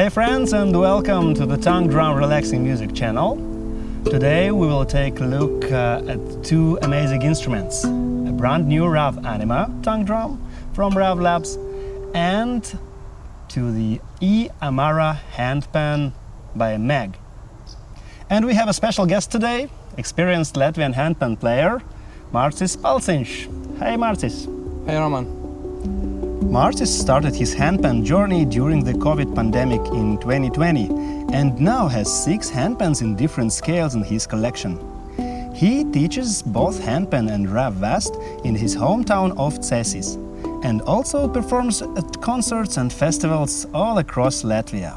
Hey friends, and welcome to the Tongue Drum Relaxing Music channel. Today we will take a look at two amazing instruments. A brand new RAV Anima tongue drum from RAV Labs and to the E Amara Handpan by Meg. And we have a special guest today, experienced Latvian handpan player, Mārcis Palsiņš. Hey Marcis! Hey Roman! Marcis started his handpan journey during the COVID pandemic in 2020 and now has 6 handpans in different scales in his collection. He teaches both handpan and ravvast in his hometown of Cēsis and also performs at concerts and festivals all across Latvia.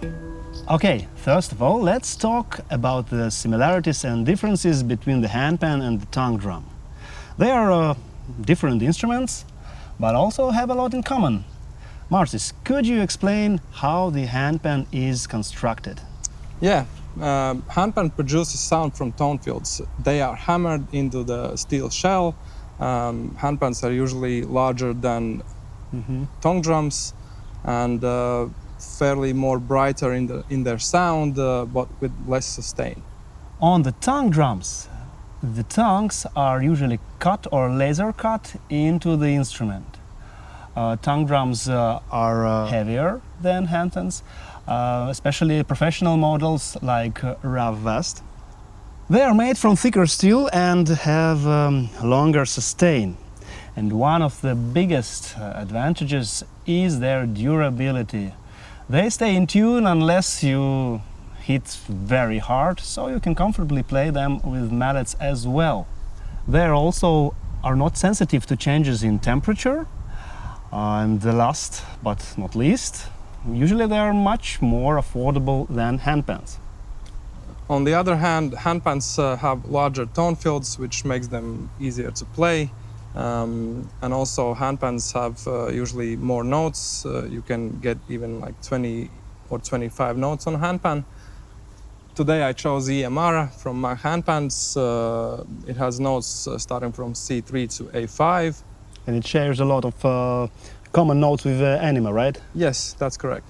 Okay, first of all, let's talk about the similarities and differences between the handpan and the tongue drum. They are different instruments, but also have a lot in common. Marcis, could you explain how the handpan is constructed? Yeah, handpan produces sound from tone fields. They are hammered into the steel shell. Handpans are usually larger than tongue drums and fairly more brighter in their sound, but with less sustain. On the tongue drums, the tongues are usually cut or laser cut into the instrument. Tongue drums are heavier than handpans, especially professional models like ravvast. They are made from thicker steel and have longer sustain. And one of the biggest advantages is their durability. They stay in tune unless you hit very hard, so you can comfortably play them with mallets as well. They also are not sensitive to changes in temperature. And the last but not least, usually they are much more affordable than handpans. On the other hand, handpans have larger tone fields, which makes them easier to play. And also handpans have usually more notes. You can get even like 20 or 25 notes on a handpan. Today I chose E Amara from my handpans. It has notes starting from C3 to A5. And it shares a lot of common notes with Anima, right? Yes, that's correct.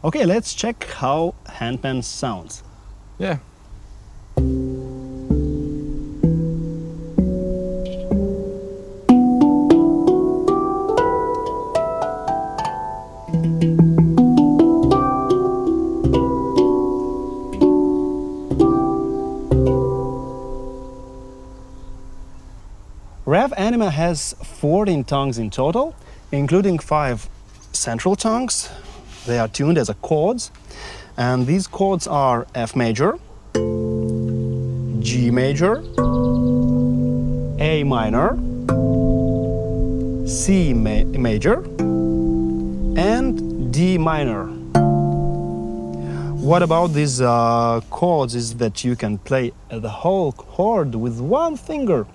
Okay, let's check how handpan sounds. Yeah. RAV Anima has 14 tongues in total, including 5 central tongues. They are tuned as chords, and these chords are F major, G major, A minor, C major, and D minor. What about these chords is that you can play the whole chord with one finger.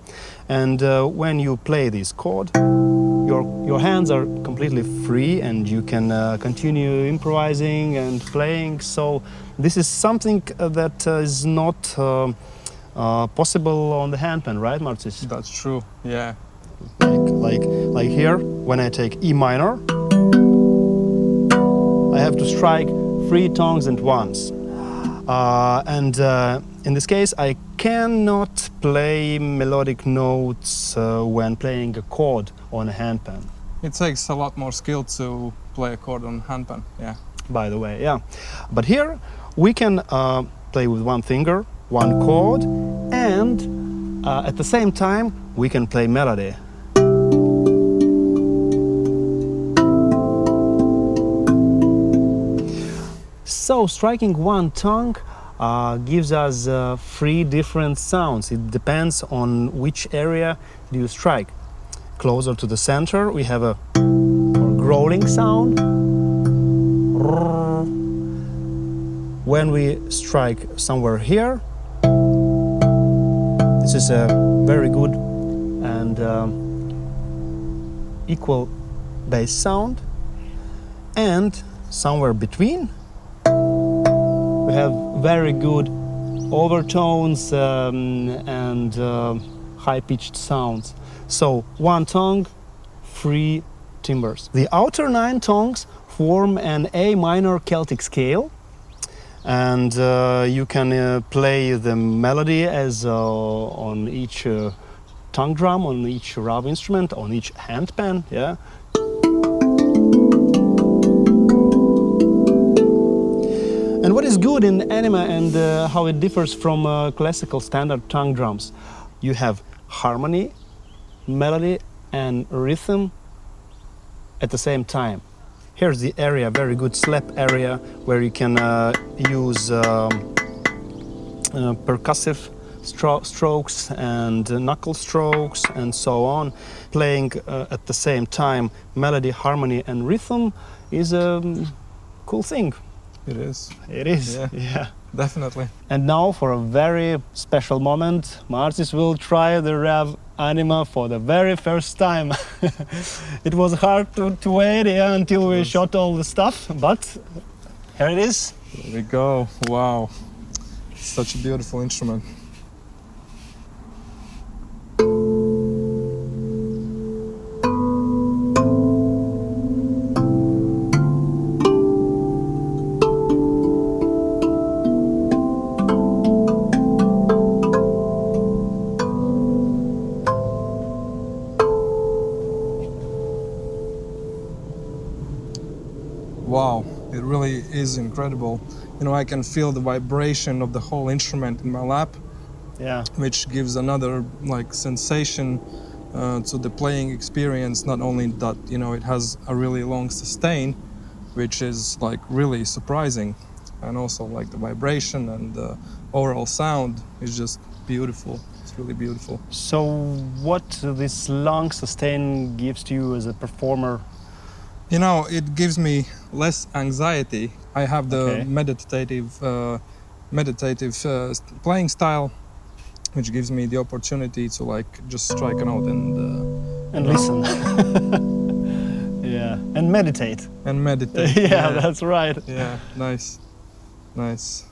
And when you play this chord, your hands are completely free and you can continue improvising and playing. So this is something that is not possible on the handpan, right, Marcis? That's true, yeah. Like here, when I take E minor, I have to strike 3 tongues at once. In this case, I cannot play melodic notes when playing a chord on a handpan. It takes a lot more skill to play a chord on handpan, yeah. By the way, yeah. But here we can play with one finger, one chord, and at the same time we can play melody. So striking one tongue gives us 3 different sounds. It depends on which area you strike. Closer to the center, we have a growling sound. When we strike somewhere here, this is a very good and equal bass sound. And somewhere between, we have very good overtones and high-pitched sounds. So one tongue, 3 timbres. The outer 9 tongues form an A minor Celtic scale, and you can play the melody as on each tongue drum, on each RAV instrument, on each handpan, yeah. And what is good in Anima and how it differs from classical standard tongue drums? You have harmony, melody and rhythm at the same time. Here's the area, very good slap area, where you can use percussive strokes and knuckle strokes and so on. Playing at the same time melody, harmony and rhythm is a cool thing. It is. It is, Yeah. yeah. Definitely. And now for a very special moment, Marcis will try the RAV Anima for the very first time. It was hard to wait until we shot all the stuff, but here it is. Here we go. Wow. Such a beautiful instrument. Wow, it really is incredible. You know, I can feel the vibration of the whole instrument in my lap, Yeah. which gives another like sensation to the playing experience. Not only that, you know, it has a really long sustain, which is like really surprising, and also like the vibration and the overall sound is just beautiful. It's really beautiful. So what this long sustain gives to you as a performer? You know, it gives me less anxiety. I have the Okay. meditative playing style, which gives me the opportunity to like just strike a note And listen. Yeah. And meditate. meditate. Yeah, that's right. Yeah, nice, nice.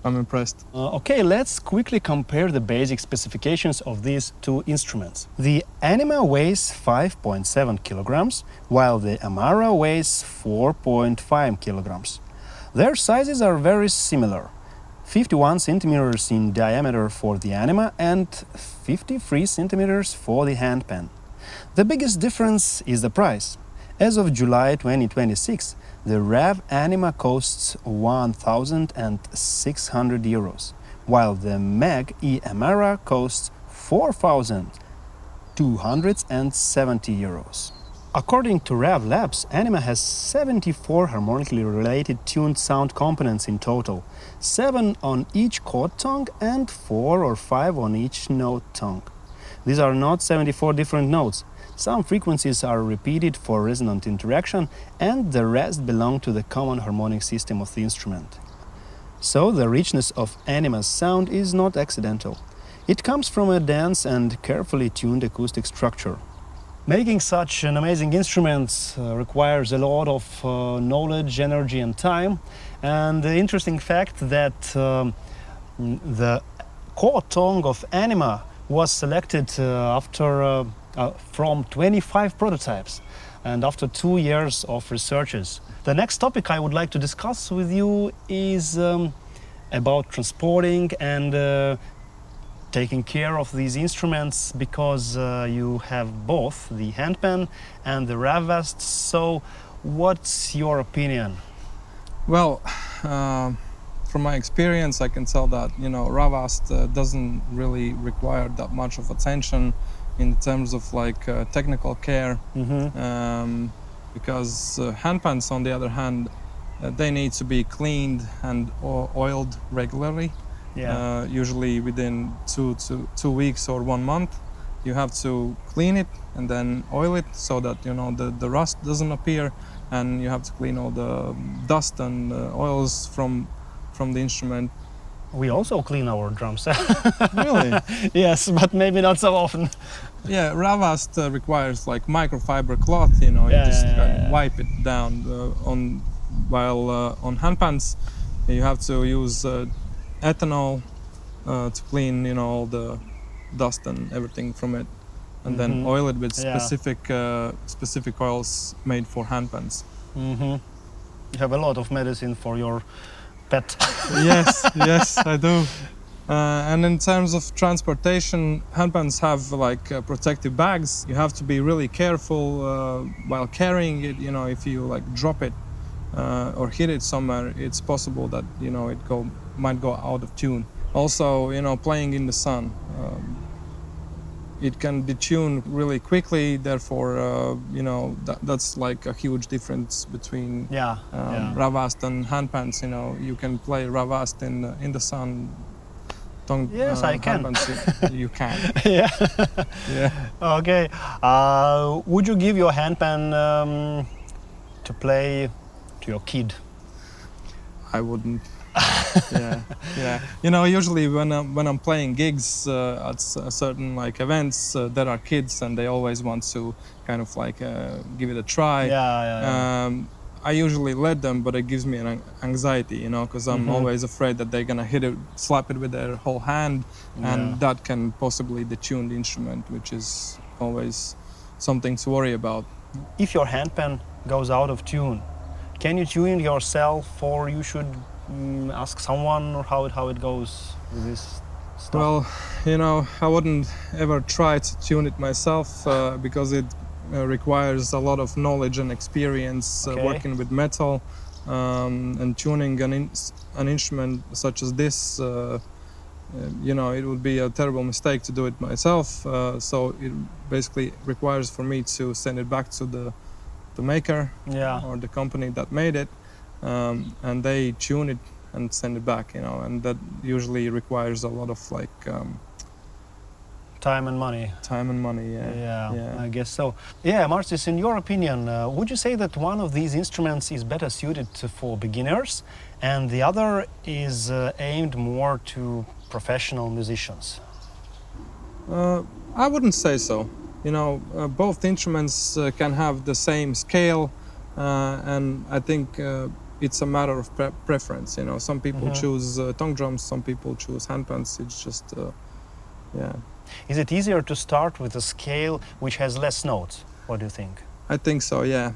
I'm impressed. Okay, let's quickly compare the basic specifications of these two instruments. The Anima weighs 5.7 kilograms, while the Amara weighs 4.5 kilograms. Their sizes are very similar. 51 centimeters in diameter for the Anima and 53 centimeters for the handpan. The biggest difference is the price. As of July 2026, the RAV Anima costs 1,600 euros, while the Meg E Amara costs 4,270 euros. According to RAV Labs, Anima has 74 harmonically related tuned sound components in total, 7 on each chord tongue and 4 or 5 on each note tongue. These are not 74 different notes. Some frequencies are repeated for resonant interaction, and the rest belong to the common harmonic system of the instrument. So the richness of Anima's sound is not accidental. It comes from a dense and carefully tuned acoustic structure. Making such an amazing instrument requires a lot of knowledge, energy and time. And the interesting fact that the chord tongue of Anima was selected from 25 prototypes and after 2 years of researches. The next topic I would like to discuss with you is about transporting and taking care of these instruments, because you have both the handpan and the ravvast. So what's your opinion? Well, from my experience, I can tell that, you know, ravvast doesn't really require that much of attention in terms of like technical care, because handpans, on the other hand, they need to be cleaned and oiled regularly. Yeah. Usually within 2 weeks or 1 month, you have to clean it and then oil it so that, you know, the rust doesn't appear, and you have to clean all the dust and oils from the instrument. We also clean our drums. Really? Yes, but maybe not so often. Yeah, ravvast requires like microfiber cloth, you know, you just wipe it down. While on handpans, you have to use ethanol to clean, you know, all the dust and everything from it, and then oil it with specific oils made for handpans. You have a lot of medicine for your pet. Yes, I do. And in terms of transportation, handpans have like protective bags. You have to be really careful while carrying it. You know, if you like drop it or hit it somewhere, it's possible that it might go out of tune. Also, playing in the sun, it can detune really quickly. Therefore, that's like a huge difference between ravvast and handpans. You can play ravvast in the sun. Yes, I can. You can. Yeah. Yeah. Okay. Would you give your handpan to play to your kid? I wouldn't. Yeah. Usually when I'm playing gigs at certain like events, there are kids and they always want to kind of like give it a try. Yeah. I usually let them, but it gives me an anxiety, because I'm always afraid that they're gonna hit it, slap it with their whole hand, and that can possibly detune the instrument, which is always something to worry about. If your handpan goes out of tune, can you tune it yourself, or you should ask someone, or how it goes with this stuff? Well, I wouldn't ever try to tune it myself because it requires a lot of knowledge and experience working with metal and tuning an instrument such as this. It would be a terrible mistake to do it myself. So it basically requires for me to send it back to the maker or the company that made it, and they tune it and send it back. And that usually requires a lot of like time and money. Yeah. I guess so. Yeah, Marcis, in your opinion, would you say that one of these instruments is better suited for beginners and the other is aimed more to professional musicians? I wouldn't say so. Both instruments can have the same scale, and I think it's a matter of preference. Some people choose tongue drums, some people choose handpans. It's just, Is it easier to start with a scale which has less notes? What do you think? I think so, yeah.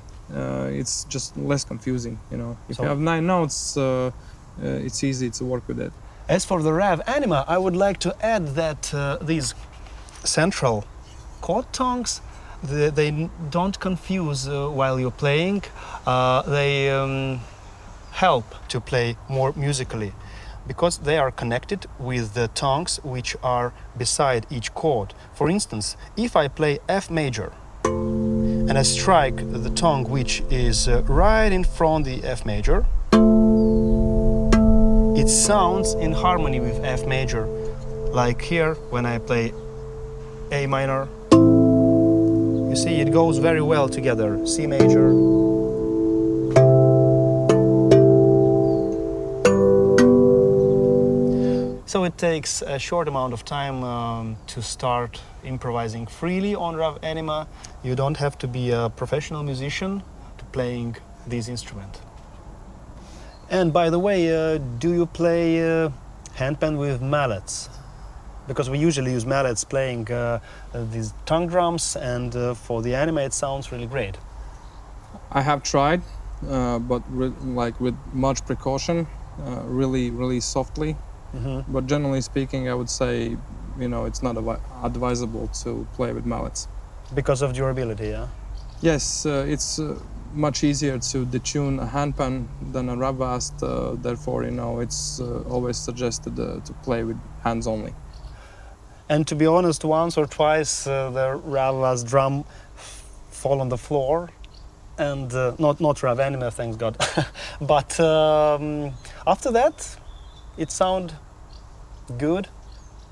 It's just less confusing, If you have 9 notes, it's easy to work with it. As for the RAV Anima, I would like to add that these central chord tongues, they don't confuse while you're playing. They help to play more musically, because they are connected with the tongues which are beside each chord. For instance, if I play F major and I strike the tongue which is right in front of the F major, it sounds in harmony with F major, like here when I play A minor. You see, it goes very well together. C major. So it takes a short amount of time to start improvising freely on RAV Anima. You don't have to be a professional musician to playing this instrument. And by the way, do you play handpan with mallets? Because we usually use mallets playing these tongue drums, and for the Anima it sounds really great. I have tried, but with much precaution, really softly. But generally speaking, I would say, it's not advisable to play with mallets. Because of durability, yeah? Yes, it's much easier to detune a handpan than a ravvast. Therefore, it's always suggested to play with hands only. And to be honest, once or twice the ravvast drum fall on the floor, and not RAV Anima, thanks God. But after that, it sounded good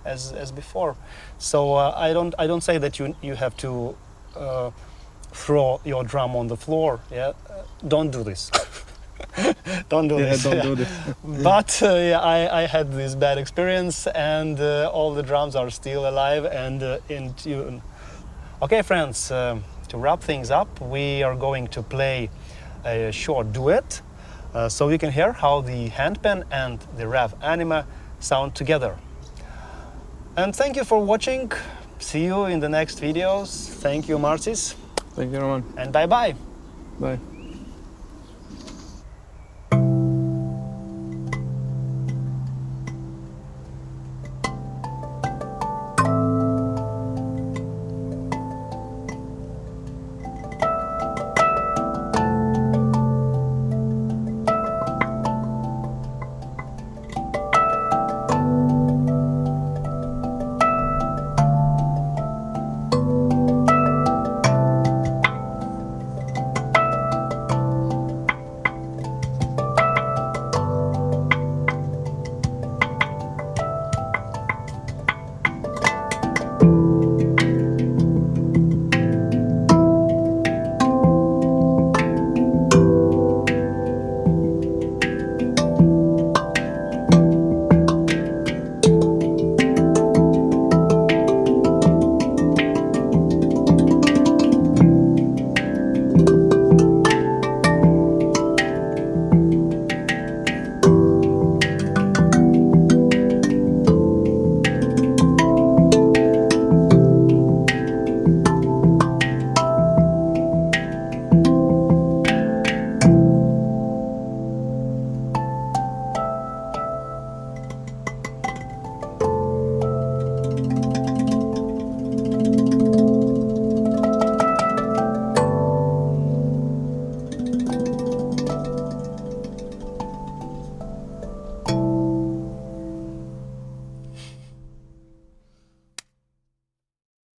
as before. So I don't say that you have to throw your drum on the floor. Yeah, don't do this. Don't do this. Don't do this. But I had this bad experience, and all the drums are still alive and in tune. Okay, friends, to wrap things up, we are going to play a short duet, so you can hear how the handpan and the RAV Anima sound together. And thank you for watching. See you in the next videos. Thank you, Marcis. Thank you, Roman. And bye-bye. Bye.